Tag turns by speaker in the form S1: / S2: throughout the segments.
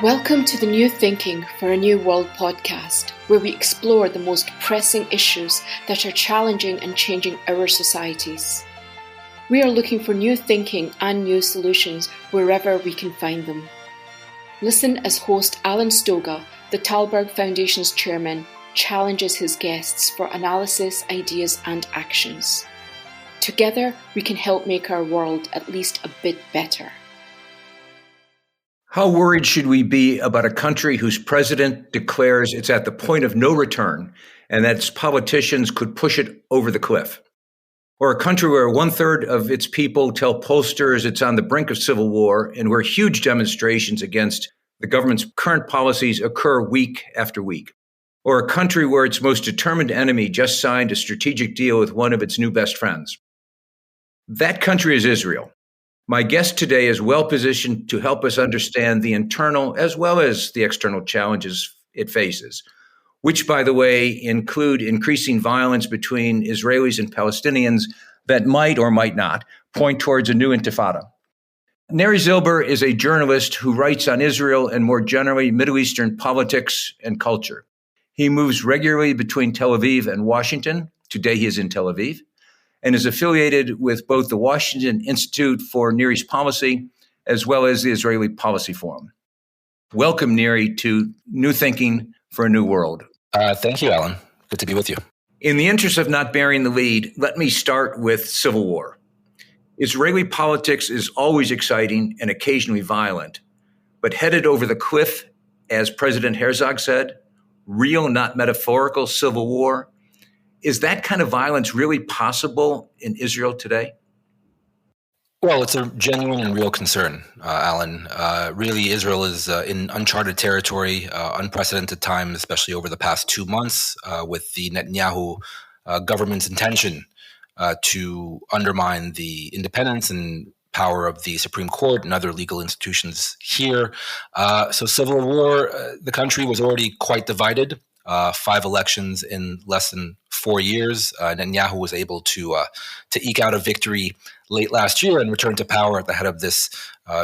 S1: Welcome to the New Thinking for a New World podcast, where we explore the most pressing issues that are challenging and changing our societies. We are looking for new thinking and new solutions wherever we can find them. Listen as host Alan Stoga, the Talberg Foundation's chairman, challenges his guests for analysis, ideas and actions. Together, we can help make our world at least a bit better.
S2: How worried should we be about a country whose president declares it's at the point of no return and that its politicians could push it over the cliff? Or a country where 1/3 of its people tell pollsters it's on the brink of civil war and where huge demonstrations against the government's current policies occur week after week? Or a country where its most determined enemy just signed a strategic deal with one of its new best friends? That country is Israel. My guest today is well positioned to help us understand the internal as well as the external challenges it faces, which, by the way, include increasing violence between Israelis and Palestinians that might or might not point towards a new intifada. Neri Zilber is a journalist who writes on Israel and more generally Middle Eastern politics and culture. He moves regularly between Tel Aviv and Washington. Today he is in Tel Aviv, and is affiliated with both the Washington Institute for Near East Policy as well as the Israeli Policy Forum. Welcome, Neri, to New Thinking for a New World.
S3: Thank you, Alan. Good to be with you.
S2: In the interest of not bearing the lead, let me start with civil war. Israeli politics is always exciting and occasionally violent, but headed over the cliff, as President Herzog said, real, not metaphorical civil war. Is that kind of violence really possible in Israel today?
S3: Well, it's a genuine and real concern, Alan. Really, Israel is in uncharted territory, unprecedented times, especially over the past 2 months, with the Netanyahu government's intention to undermine the independence and power of the Supreme Court and other legal institutions here. So civil war, the country was already quite divided. 5 elections in less than 4 years. Netanyahu was able to eke out a victory late last year and return to power at the head of this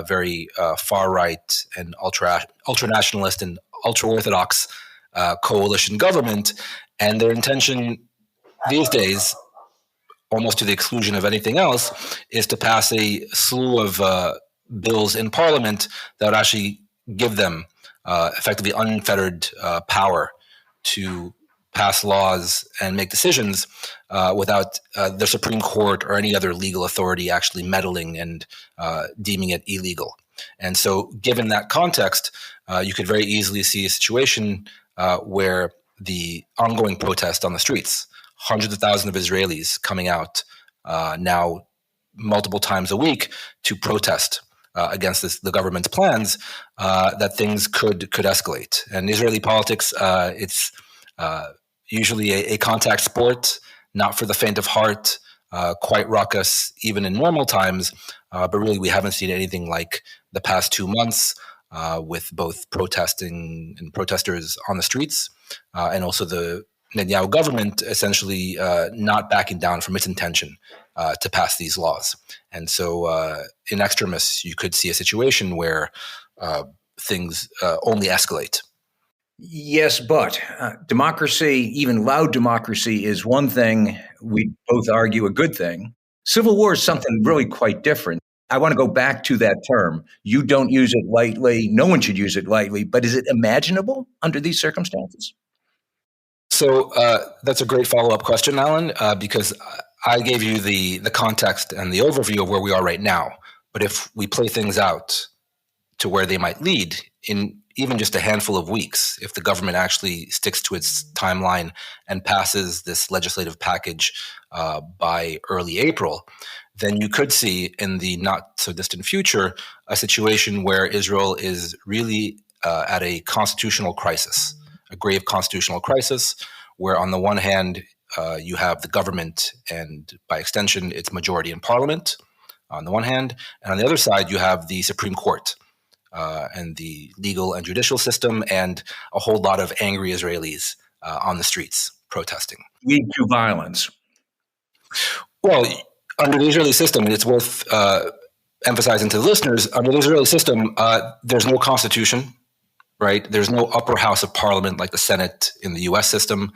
S3: very far-right and ultra-nationalist and ultra-Orthodox coalition government. And their intention these days, almost to the exclusion of anything else, is to pass a slew of bills in parliament that would actually give them effectively unfettered power to pass laws and make decisions without the Supreme Court or any other legal authority actually meddling and deeming it illegal. And so given that context, you could very easily see a situation where the ongoing protest on the streets, hundreds of thousands of Israelis coming out now multiple times a week to protest against the government's plans, that things could escalate. And Israeli politics, it's usually a contact sport, not for the faint of heart, quite raucous even in normal times. But really, we haven't seen anything like the past 2 months with both protesting and protesters on the streets, and also the Netanyahu government essentially not backing down from its intention to pass these laws. And so in extremis, you could see a situation where things only escalate.
S2: Yes, but democracy, even loud democracy, is one thing. We both argue a good thing. Civil war is something really quite different. I want to go back to that term. You don't use it lightly. No one should use it lightly. But is it imaginable under these circumstances?
S3: So that's a great follow-up question, Alan, because I gave you the context and the overview of where we are right now. But if we play things out to where they might lead in even just a handful of weeks, if the government actually sticks to its timeline and passes this legislative package by early April, then you could see in the not so distant future a situation where Israel is really at a constitutional crisis, a grave constitutional crisis, where on the one hand, you have the government and by extension, its majority in parliament on the one hand, and on the other side, you have the Supreme Court and the legal and judicial system and a whole lot of angry Israelis on the streets protesting.
S2: Lead to violence.
S3: Well, under the Israeli system, and it's worth emphasizing to the listeners, under the Israeli system, there's no constitution. right? There's no upper house of parliament like the Senate in the US system.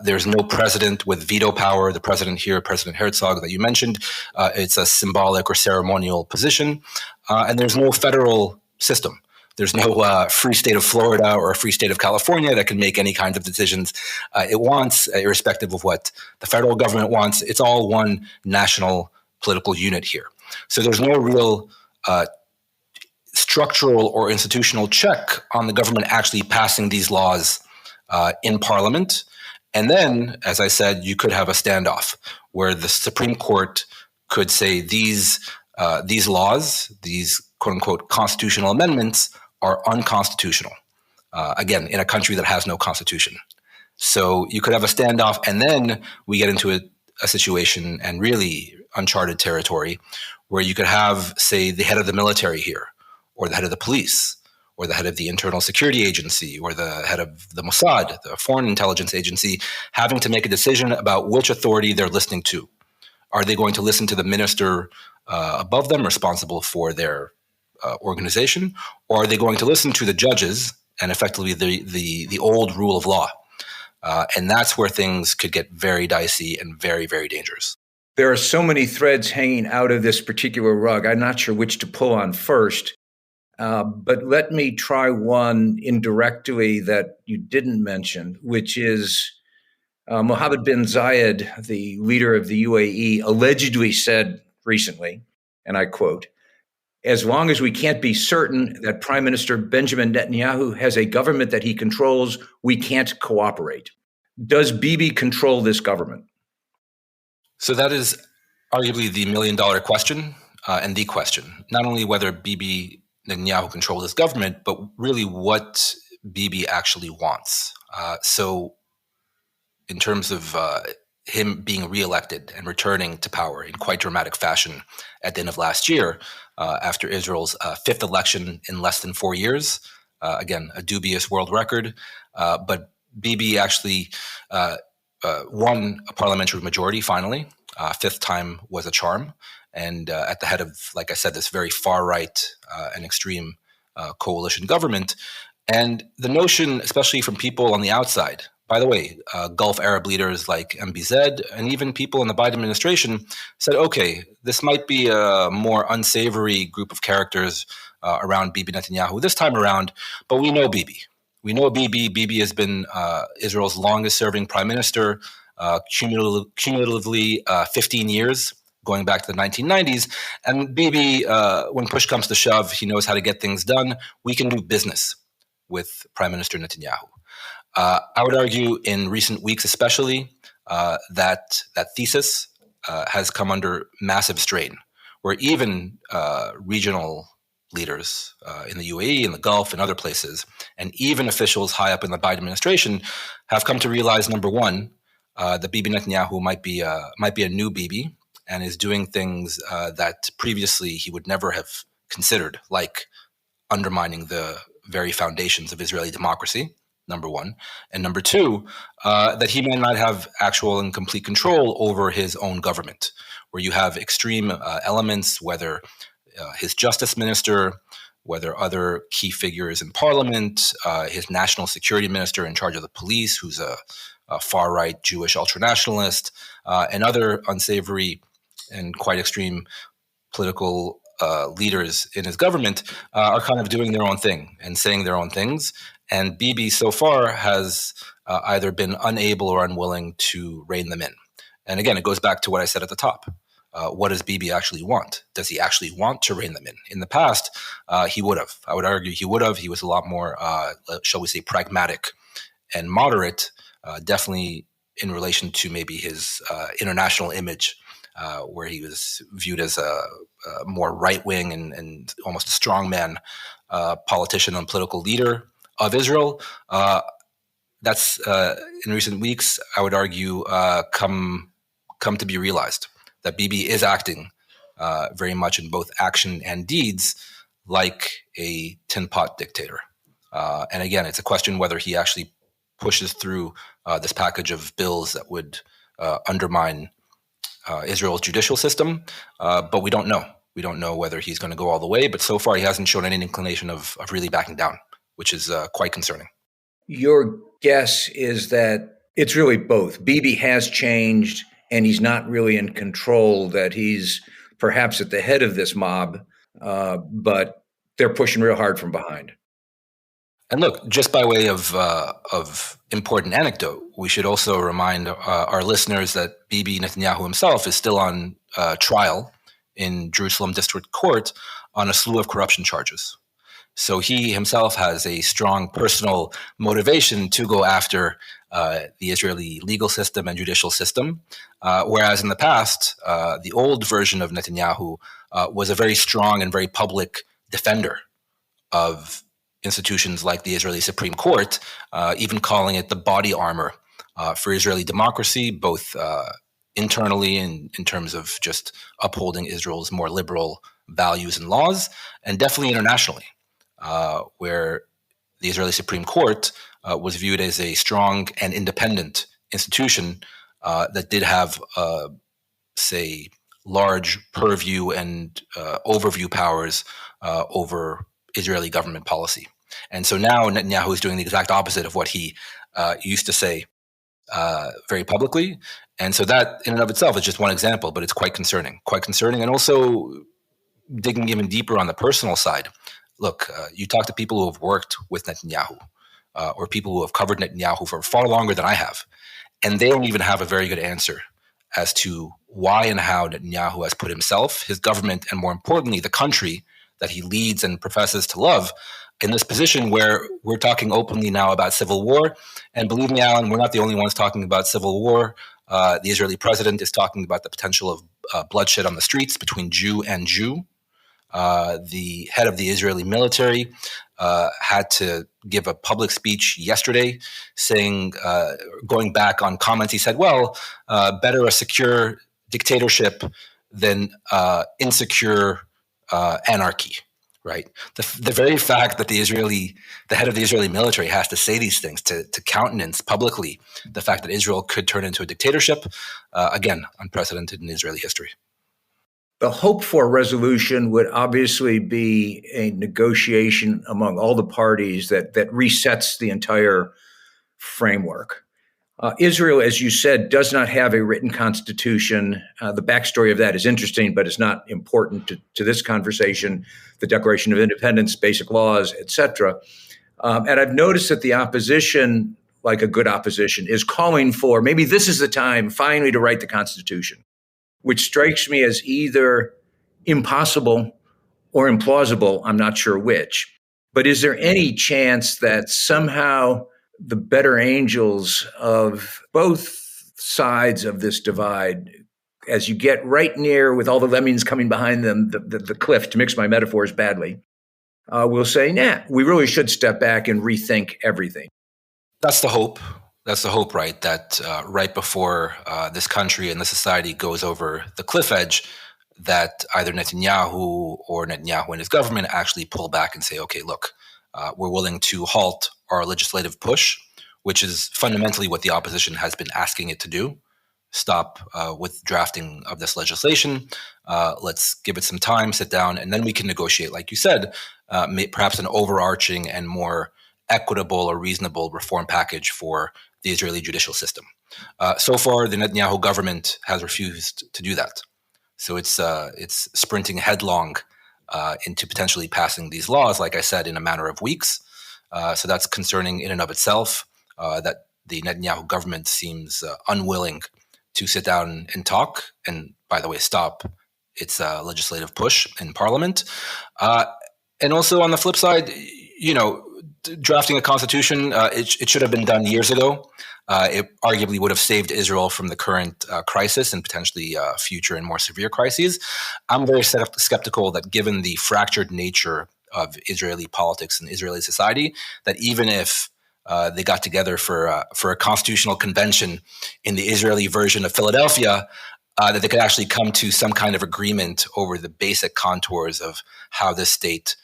S3: There's no president with veto power. The president here, President Herzog, that you mentioned, it's a symbolic or ceremonial position. And there's no federal system. There's no free state of Florida or a free state of California that can make any kinds of decisions it wants, irrespective of what the federal government wants. It's all one national political unit here. So there's no real structural or institutional check on the government actually passing these laws in Parliament. And then, as I said, you could have a standoff where the Supreme Court could say these laws, these quote unquote constitutional amendments, are unconstitutional. Again, in a country that has no constitution. So you could have a standoff, and then we get into a situation and really uncharted territory where you could have, say, the head of the military here, or the head of the police, or the head of the Internal Security Agency, or the head of the Mossad, the Foreign Intelligence Agency, having to make a decision about which authority they're listening to. Are they going to listen to the minister above them responsible for their organization, or are they going to listen to the judges and effectively the old rule of law? And that's where things could get very dicey and very, very dangerous.
S2: There are so many threads hanging out of this particular rug. I'm not sure which to pull on first, but let me try one indirectly that you didn't mention, which is Mohammed bin Zayed, the leader of the UAE, allegedly said recently, and I quote, "As long as we can't be certain that Prime Minister Benjamin Netanyahu has a government that he controls, we can't cooperate." Does Bibi control this government?
S3: So that is arguably the million-dollar question and the question. Not only whether Bibi Netanyahu controls this government, but really what Bibi actually wants. So in terms of him being reelected and returning to power in quite dramatic fashion at the end of last year, after Israel's fifth election in less than 4 years. Again, a dubious world record. But Bibi actually won a parliamentary majority finally. Fifth time was a charm. And at the head of, like I said, this very far-right and extreme coalition government. And the notion, especially from people on the outside, by the way, Gulf Arab leaders like MBZ and even people in the Biden administration said, okay, this might be a more unsavory group of characters around Bibi Netanyahu this time around, but we know Bibi. We know Bibi. Bibi has been Israel's longest serving prime minister, cumulatively 15 years, going back to the 1990s. And Bibi, when push comes to shove, he knows how to get things done. We can do business with Prime Minister Netanyahu. I would argue in recent weeks especially that thesis has come under massive strain, where even regional leaders in the UAE, in the Gulf, and other places, and even officials high up in the Biden administration have come to realize, number one, that Bibi Netanyahu might be a new Bibi and is doing things that previously he would never have considered, like undermining the very foundations of Israeli democracy, number one. And number two, that he may not have actual and complete control over his own government, where you have extreme elements, whether his justice minister, whether other key figures in parliament, his national security minister in charge of the police, who's a far-right Jewish ultranationalist, and other unsavory and quite extreme political leaders in his government are kind of doing their own thing and saying their own things. And Bibi so far has either been unable or unwilling to rein them in. And again, it goes back to what I said at the top. What does Bibi actually want? Does he actually want to rein them in? In the past, he would have. I would argue he would have. He was a lot more, shall we say, pragmatic and moderate, definitely in relation to maybe his international image, where he was viewed as a more right-wing and almost a strongman politician and political leader of Israel. That's, in recent weeks, I would argue, come to be realized, that Bibi is acting very much in both action and deeds like a tin pot dictator. And again, it's a question whether he actually pushes through this package of bills that would undermine Israel's judicial system, but we don't know. We don't know whether he's going to go all the way, but so far he hasn't shown any inclination of really backing down. which is quite concerning.
S2: Your guess is that it's really both. Bibi has changed and he's not really in control, that he's perhaps at the head of this mob, but they're pushing real hard from behind.
S3: And look, just by way of important anecdote, we should also remind our listeners that Bibi Netanyahu himself is still on trial in Jerusalem District Court on a slew of corruption charges. So he himself has a strong personal motivation to go after the Israeli legal system and judicial system, whereas in the past, the old version of Netanyahu was a very strong and very public defender of institutions like the Israeli Supreme Court, even calling it the body armor for Israeli democracy, both internally in terms of just upholding Israel's more liberal values and laws, and definitely internationally, where the Israeli Supreme Court was viewed as a strong and independent institution that did have, say, large purview and overview powers over Israeli government policy. And so now Netanyahu is doing the exact opposite of what he used to say very publicly. And so that in and of itself is just one example, but it's quite concerning. And also digging even deeper on the personal side. Look, you talk to people who have worked with Netanyahu or people who have covered Netanyahu for far longer than I have, and they don't even have a very good answer as to why and how Netanyahu has put himself, his government, and more importantly, the country that he leads and professes to love in this position where we're talking openly now about civil war. And believe me, Alan, we're not the only ones talking about civil war. The Israeli president is talking about the potential of bloodshed on the streets between Jew and Jew. The head of the Israeli military had to give a public speech yesterday saying, going back on comments, he said, well, better a secure dictatorship than insecure anarchy, right? The very fact that the head of the Israeli military has to say these things to countenance publicly the fact that Israel could turn into a dictatorship, again, unprecedented in Israeli history.
S2: The hope for resolution would obviously be a negotiation among all the parties that resets the entire framework. Israel, as you said, does not have a written constitution. The backstory of that is interesting, but it's not important to this conversation. The Declaration of Independence, basic laws, etc. And I've noticed that the opposition, like a good opposition, is calling for maybe this is the time finally to write the Constitution, which strikes me as either impossible or implausible. I'm not sure which. But is there any chance that somehow the better angels of both sides of this divide, as you get right near with all the lemmings coming behind them, the cliff, to mix my metaphors badly, will say, nah, we really should step back and rethink everything?
S3: That's the hope. That's the hope, right? That right before this country and the society goes over the cliff edge, that either Netanyahu or Netanyahu and his government actually pull back and say, okay, look, we're willing to halt our legislative push, which is fundamentally what the opposition has been asking it to do. Stop with drafting of this legislation. Let's give it some time, sit down, and then we can negotiate, like you said, perhaps an overarching and more equitable or reasonable reform package for the Israeli judicial system. So far, the Netanyahu government has refused to do that. So it's sprinting headlong into potentially passing these laws, like I said, in a matter of weeks. So that's concerning in and of itself, that the Netanyahu government seems unwilling to sit down and talk, and by the way, stop its legislative push in parliament. And also on the flip side, drafting a constitution, it should have been done years ago. It arguably would have saved Israel from the current crisis and potentially future and more severe crises. I'm very skeptical that given the fractured nature of Israeli politics and Israeli society, that even if they got together for a constitutional convention in the Israeli version of Philadelphia, that they could actually come to some kind of agreement over the basic contours of how this state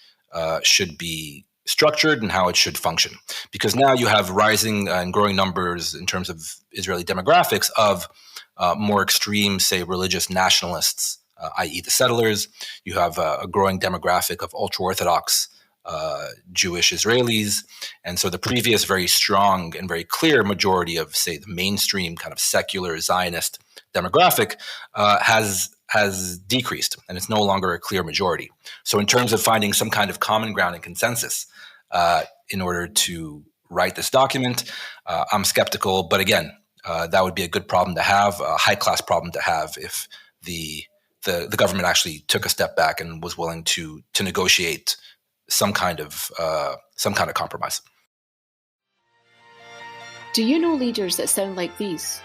S3: should be structured and how it should function. Because now you have rising and growing numbers in terms of Israeli demographics of more extreme, say, religious nationalists, i.e. the settlers. You have a growing demographic of ultra-Orthodox Jewish Israelis. And so the previous very strong and very clear majority of, say, the mainstream kind of secular Zionist demographic has decreased, and it's no longer a clear majority. So in terms of finding some kind of common ground and consensus in order to write this document, I'm skeptical. But again, that would be a good problem to have, a high-class problem to have if the government actually took a step back and was willing to negotiate some kind of compromise.
S1: Do you know leaders that sound like these?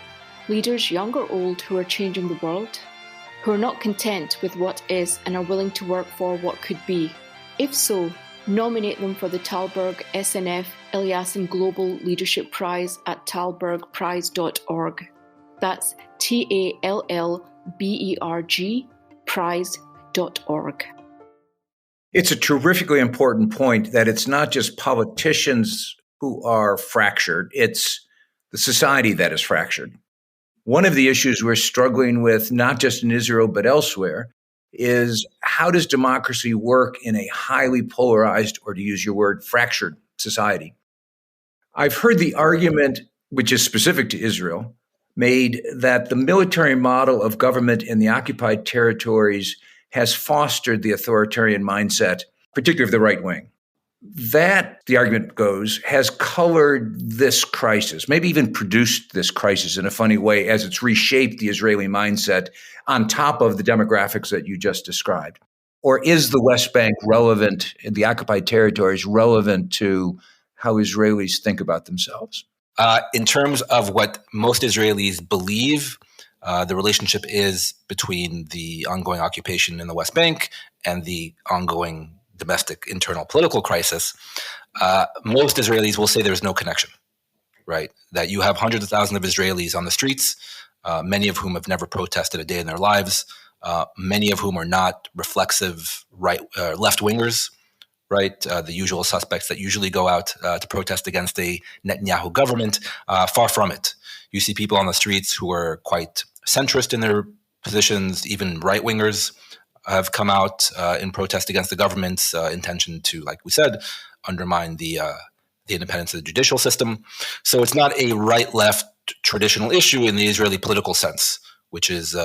S1: Leaders, young or old, who are changing the world? Who are not content with what is and are willing to work for what could be? If so, nominate them for the Talberg SNF Eliasson Global Leadership Prize at talbergprize.org. That's TALLBERG prize.org.
S2: It's a terrifically important point that it's not just politicians who are fractured, it's the society that is fractured. One of the issues we're struggling with, not just in Israel, but elsewhere, is how does democracy work in a highly polarized, or to use your word, fractured society? I've heard the argument, which is specific to Israel, made that the military model of government in the occupied territories has fostered the authoritarian mindset, particularly of the right wing. That, the argument goes, has colored this crisis, maybe even produced this crisis in a funny way as it's reshaped the Israeli mindset on top of the demographics that you just described. Or is the West Bank relevant, the occupied territories relevant to how Israelis think about themselves?
S3: In terms of what most Israelis believe, the relationship is between the ongoing occupation in the West Bank and the ongoing domestic internal political crisis, most Israelis will say there's no connection, right? That you have hundreds of thousands of Israelis on the streets, many of whom have never protested a day in their lives, many of whom are not reflexive left-wingers, right? The usual suspects that usually go out to protest against a Netanyahu government. Far from it. You see people on the streets who are quite centrist in their positions, even right-wingers have come out in protest against the government's intention to, like we said, undermine the independence of the judicial system. So it's not a right-left traditional issue in the Israeli political sense, which is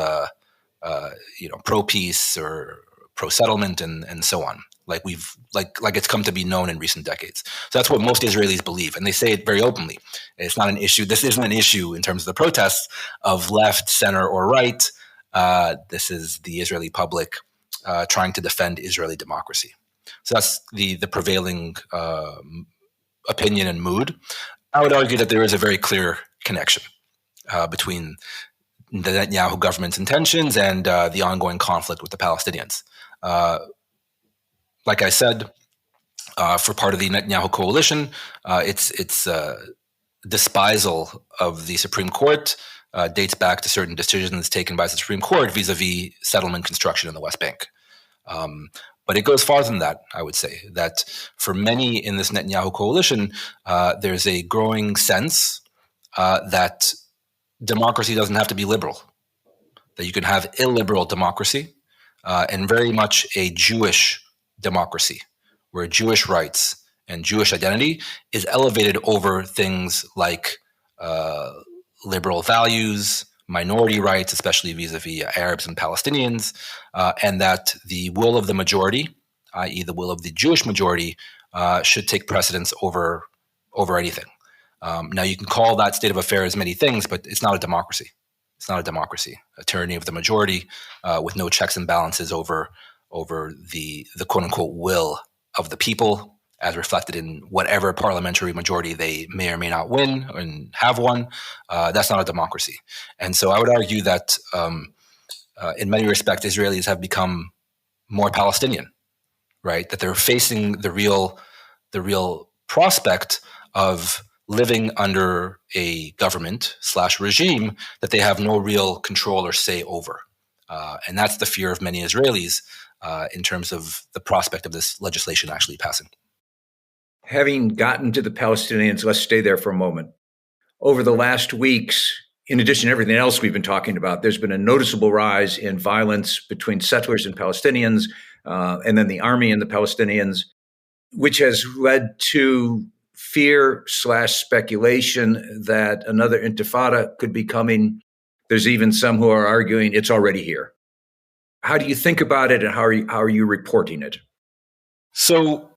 S3: pro-peace or pro-settlement and so on. Like it's come to be known in recent decades. So that's what most Israelis believe, and they say it very openly. It's not an issue. This isn't an issue in terms of the protests of left, center, or right. This is the Israeli public trying to defend Israeli democracy. So that's the prevailing opinion and mood. I would argue that there is a very clear connection between the Netanyahu government's intentions and the ongoing conflict with the Palestinians. Like I said, for part of the Netanyahu coalition, its despisal of the Supreme Court dates back to certain decisions taken by the Supreme Court vis-a-vis settlement construction in the West Bank. But it goes farther than that, I would say, that for many in this Netanyahu coalition, there's a growing sense that democracy doesn't have to be liberal, that you can have illiberal democracy and very much a Jewish democracy, where Jewish rights and Jewish identity is elevated over things like liberal values, minority rights, especially vis-a-vis Arabs and Palestinians, and that the will of the majority, i.e. the will of the Jewish majority, should take precedence over anything. Now, you can call that state of affairs many things, but it's not a democracy. It's not a democracy. A tyranny of the majority with no checks and balances over the quote-unquote will of the people, as reflected in whatever parliamentary majority they may or may not win and have won. That's not a democracy. And so I would argue that in many respects, Israelis have become more Palestinian, right? That they're facing the real prospect of living under a government / regime that they have no real control or say over. And that's the fear of many Israelis in terms of the prospect of this legislation actually passing.
S2: Having gotten to the Palestinians, let's stay there for a moment. Over the last weeks, in addition to everything else we've been talking about, there's been a noticeable rise in violence between settlers and Palestinians, and then the army and the Palestinians. which has led to fear/speculation that another intifada could be coming. There's even some who are arguing it's already here. How do you think about it, and how are you reporting it?
S3: So,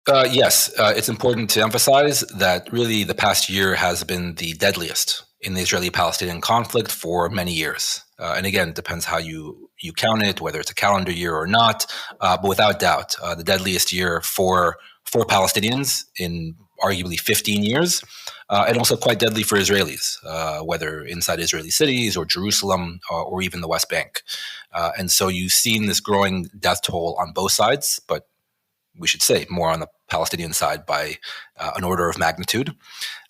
S3: yes, it's important to emphasize that really the past year has been the deadliest in the Israeli-Palestinian conflict for many years. And again, it depends how you count it, whether it's a calendar year or not. But without doubt, the deadliest year for Palestinians in arguably 15 years, and also quite deadly for Israelis, whether inside Israeli cities or Jerusalem or even the West Bank. And so you've seen this growing death toll on both sides, but we should say more on the Palestinian side by an order of magnitude.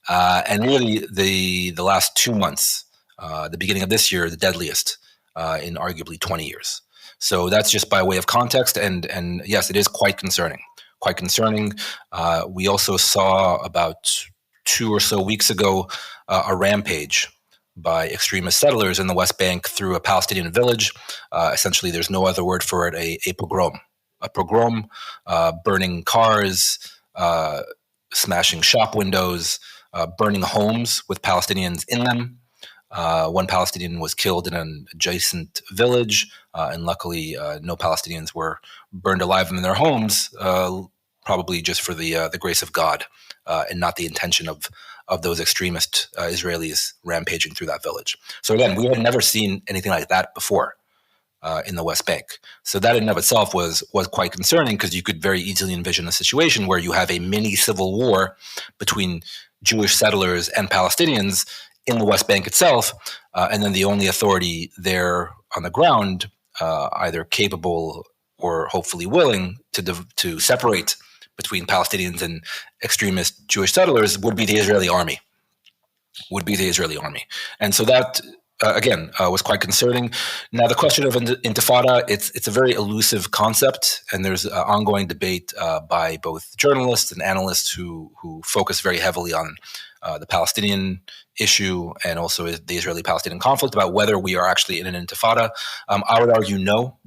S3: And really, the last 2 months, the beginning of this year, the deadliest in arguably 20 years. So that's just by way of context. And yes, it is quite concerning. Quite concerning. We also saw about 2 or so weeks ago a rampage by extremist settlers in the West Bank through a Palestinian village. Essentially, there's no other word for it, a pogrom. A pogrom, burning cars, smashing shop windows, burning homes with Palestinians in them. One Palestinian was killed in an adjacent village, and luckily no Palestinians were burned alive in their homes, probably just for the grace of God and not the intention of those extremist Israelis rampaging through that village. So again, we had never seen anything like that before in the West Bank. So that in and of itself was quite concerning, because you could very easily envision a situation where you have a mini civil war between Jewish settlers and Palestinians in the West Bank itself, and then the only authority there on the ground, either capable or hopefully willing to separate between Palestinians and extremist Jewish settlers, would be the Israeli army. And so that, again, was quite concerning. Now, the question of intifada, it's a very elusive concept, and there's ongoing debate by both journalists and analysts who focus very heavily on the Palestinian issue and also the Israeli-Palestinian conflict about whether we are actually in an intifada. I would argue no.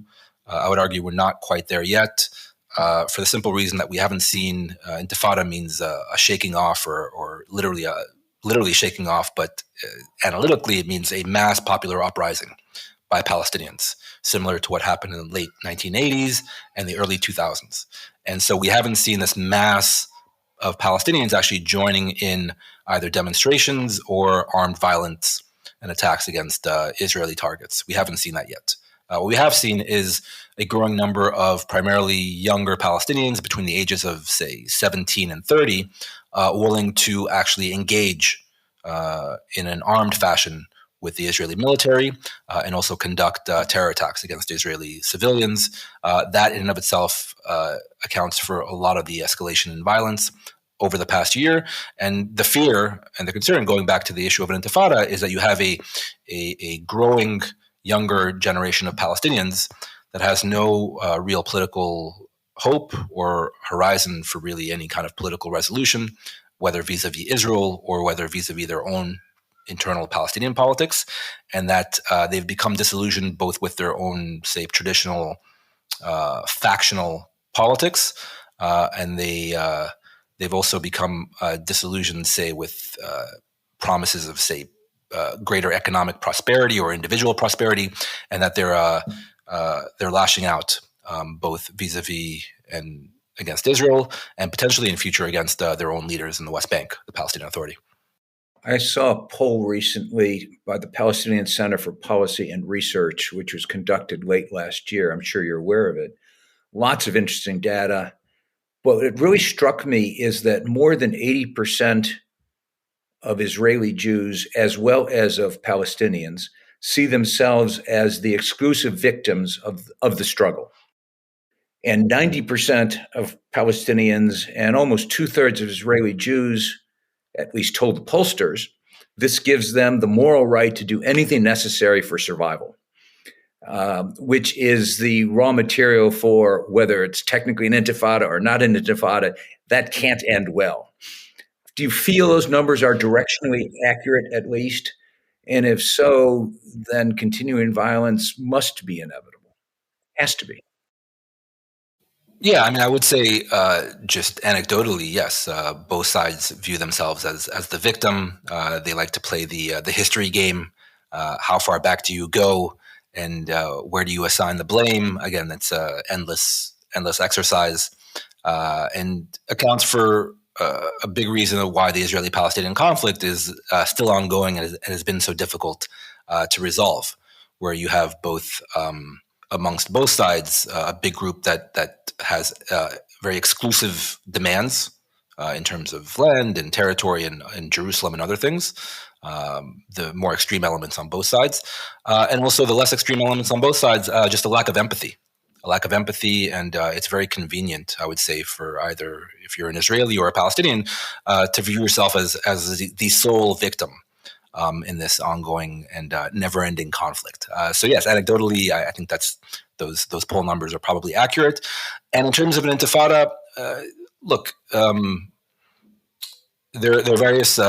S3: I would argue we're not quite there yet, for the simple reason that we haven't seen intifada means a shaking off or literally shaking off, but analytically it means a mass popular uprising by Palestinians, similar to what happened in the late 1980s and the early 2000s. And so we haven't seen this mass of Palestinians actually joining in either demonstrations or armed violence and attacks against Israeli targets. We haven't seen that yet. What we have seen is a growing number of primarily younger Palestinians between the ages of, say, 17 and 30, willing to actually engage in an armed fashion with the Israeli military and also conduct terror attacks against Israeli civilians. That in and of itself accounts for a lot of the escalation in violence over the past year. And the fear and the concern, going back to the issue of an intifada, is that you have a growing younger generation of Palestinians that has no real political hope or horizon for really any kind of political resolution, whether vis-a-vis Israel or whether vis-a-vis their own internal Palestinian politics, and that they've become disillusioned both with their own, say, traditional factional politics, and they've also become disillusioned, say, with promises of, say, greater economic prosperity or individual prosperity, and that they're lashing out both vis-a-vis and against Israel, and potentially in future against their own leaders in the West Bank, the Palestinian Authority.
S2: I saw a poll recently by the Palestinian Center for Policy and Research, which was conducted late last year. I'm sure you're aware of it. Lots of interesting data. But what it really struck me is that more than 80% of Israeli Jews, as well as of Palestinians, see themselves as the exclusive victims of the struggle. And 90% of Palestinians and almost 2/3 of Israeli Jews, at least told the pollsters, this gives them the moral right to do anything necessary for survival, which is the raw material for whether it's technically an intifada or not an intifada. That can't end well. Do you feel those numbers are directionally accurate, at least? And if so, then continuing violence must be inevitable. Has to be.
S3: Yeah, I mean, I would say just anecdotally, yes, both sides view themselves as the victim. They like to play the history game. How far back do you go, and where do you assign the blame? Again, it's endless exercise, and accounts for a big reason of why the Israeli-Palestinian conflict is still ongoing and has been so difficult to resolve, where you have both. Amongst both sides, a big group that has very exclusive demands in terms of land and territory and Jerusalem and other things. The more extreme elements on both sides, and also the less extreme elements on both sides. Just a lack of empathy, and it's very convenient, I would say, for either if you're an Israeli or a Palestinian, to view yourself as the sole victim. In this ongoing and never-ending conflict. So yes, anecdotally, I think that's those poll numbers are probably accurate. And in terms of an intifada, look, there are various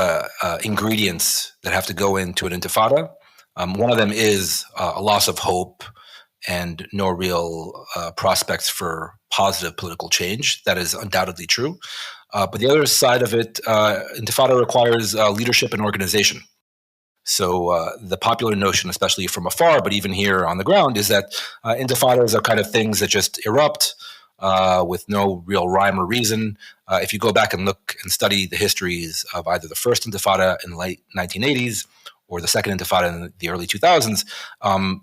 S3: ingredients that have to go into an intifada. One of them is a loss of hope and no real prospects for positive political change. That is undoubtedly true. But the other side of it, intifada requires leadership and organization. So the popular notion, especially from afar, but even here on the ground, is that intifadas are kind of things that just erupt with no real rhyme or reason. If you go back and look and study the histories of either the first intifada in the late 1980s or the second intifada in the early 2000s,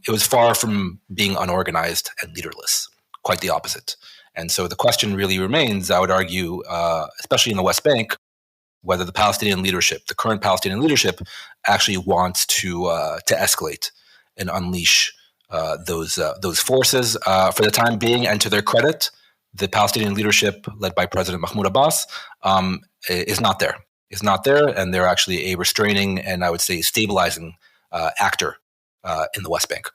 S3: it was far from being unorganized and leaderless, quite the opposite. And so the question really remains, I would argue, especially in the West Bank, whether the Palestinian leadership, the current Palestinian leadership, actually wants to escalate and unleash those forces. For the time being, and to their credit, the Palestinian leadership, led by President Mahmoud Abbas, is not there. And they're actually a restraining and, I would say, stabilizing actor in the West Bank.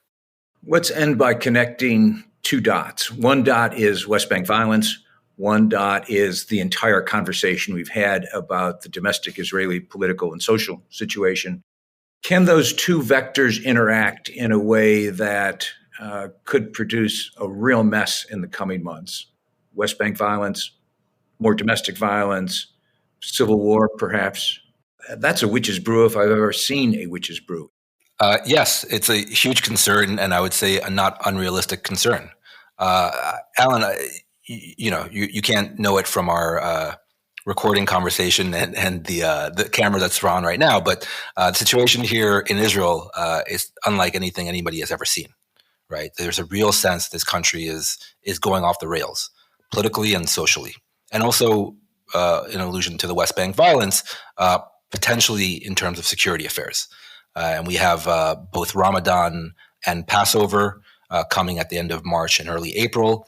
S2: Let's end by connecting two dots. One dot is West Bank violence. One dot is the entire conversation we've had about the domestic Israeli political and social situation. Can those two vectors interact in a way that could produce a real mess in the coming months? West Bank violence, more domestic violence, civil war, perhaps. That's a witch's brew if I've ever seen a witch's brew.
S3: Yes, it's a huge concern, and I would say a not unrealistic concern. Alan, you can't know it from our recording conversation and the camera that's on right now, but the situation here in Israel is unlike anything anybody has ever seen. Right? There's a real sense this country is going off the rails, politically and socially, and also in allusion to the West Bank violence, potentially in terms of security affairs. And we have both Ramadan and Passover coming at the end of March and early April.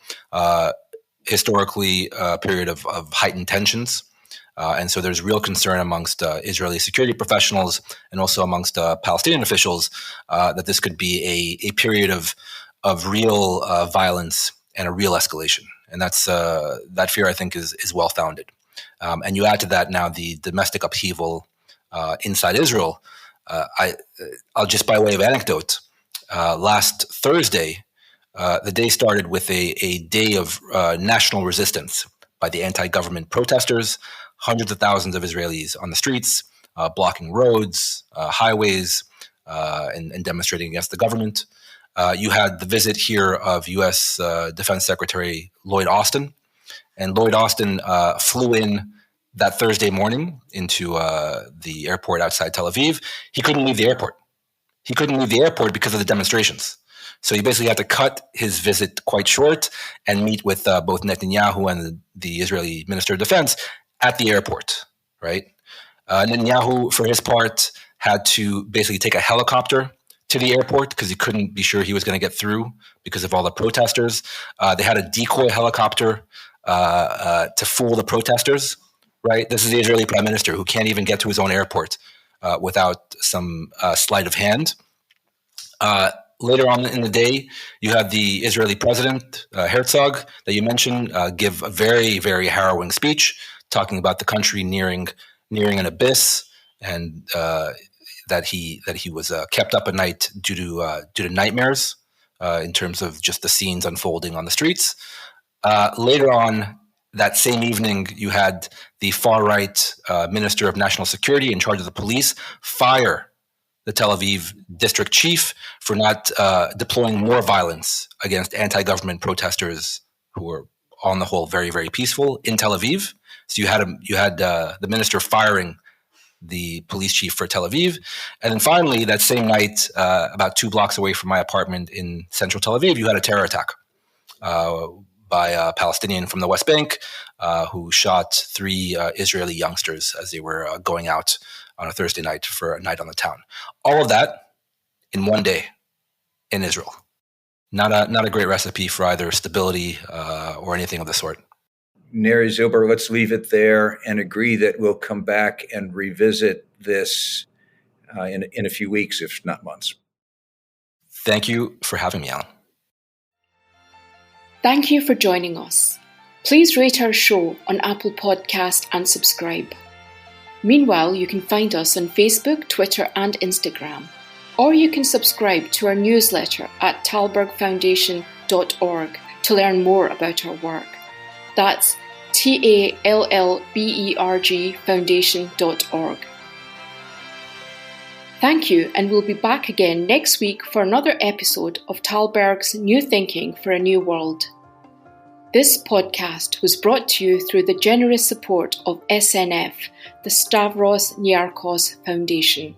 S3: Historically, a period of heightened tensions. And so there's real concern amongst Israeli security professionals and also amongst Palestinian officials that this could be a period of real violence and a real escalation. And that's that fear, I think, is well founded. And you add to that now the domestic upheaval inside Israel. I'll just, by way of anecdote, last Thursday, the day started with a day of national resistance by the anti-government protesters, hundreds of thousands of Israelis on the streets, blocking roads, highways, and demonstrating against the government. You had the visit here of U.S. Defense Secretary Lloyd Austin, and Lloyd Austin flew in that Thursday morning into the airport outside Tel Aviv. He couldn't leave the airport. Because of the demonstrations. So he basically had to cut his visit quite short and meet with both Netanyahu and the Israeli Minister of Defense at the airport, right? Netanyahu, for his part, had to basically take a helicopter to the airport because he couldn't be sure he was going to get through because of all the protesters. They had a decoy helicopter to fool the protesters, right? This is the Israeli prime minister who can't even get to his own airport without some sleight of hand. Later on in the day, you had the Israeli president, Herzog, that you mentioned, give a very, very harrowing speech talking about the country nearing an abyss, and that he was kept up at night due to nightmares in terms of just the scenes unfolding on the streets. Later on that same evening, you had the far-right Minister of National Security in charge of the police fire the Tel Aviv district chief for not deploying more violence against anti-government protesters who were, on the whole, very, very peaceful in Tel Aviv. So you had the minister firing the police chief for Tel Aviv. And then finally, that same night, about 2 blocks away from my apartment in central Tel Aviv, you had a terror attack by a Palestinian from the West Bank who shot 3 Israeli youngsters as they were going out on a Thursday night for a night on the town. All of that in one day in Israel. Not a great recipe for either stability or anything of the sort.
S2: Neri Zilber, let's leave it there and agree that we'll come back and revisit this in a few weeks, if not months.
S3: Thank you for having me, Alan.
S1: Thank you for joining us. Please rate our show on Apple Podcast and subscribe. Meanwhile, you can find us on Facebook, Twitter, and Instagram. Or you can subscribe to our newsletter at talbergfoundation.org to learn more about our work. That's TALLBERG foundation.org. Thank you, and we'll be back again next week for another episode of Talberg's New Thinking for a New World. This podcast was brought to you through the generous support of SNF, the Stavros Niarchos Foundation.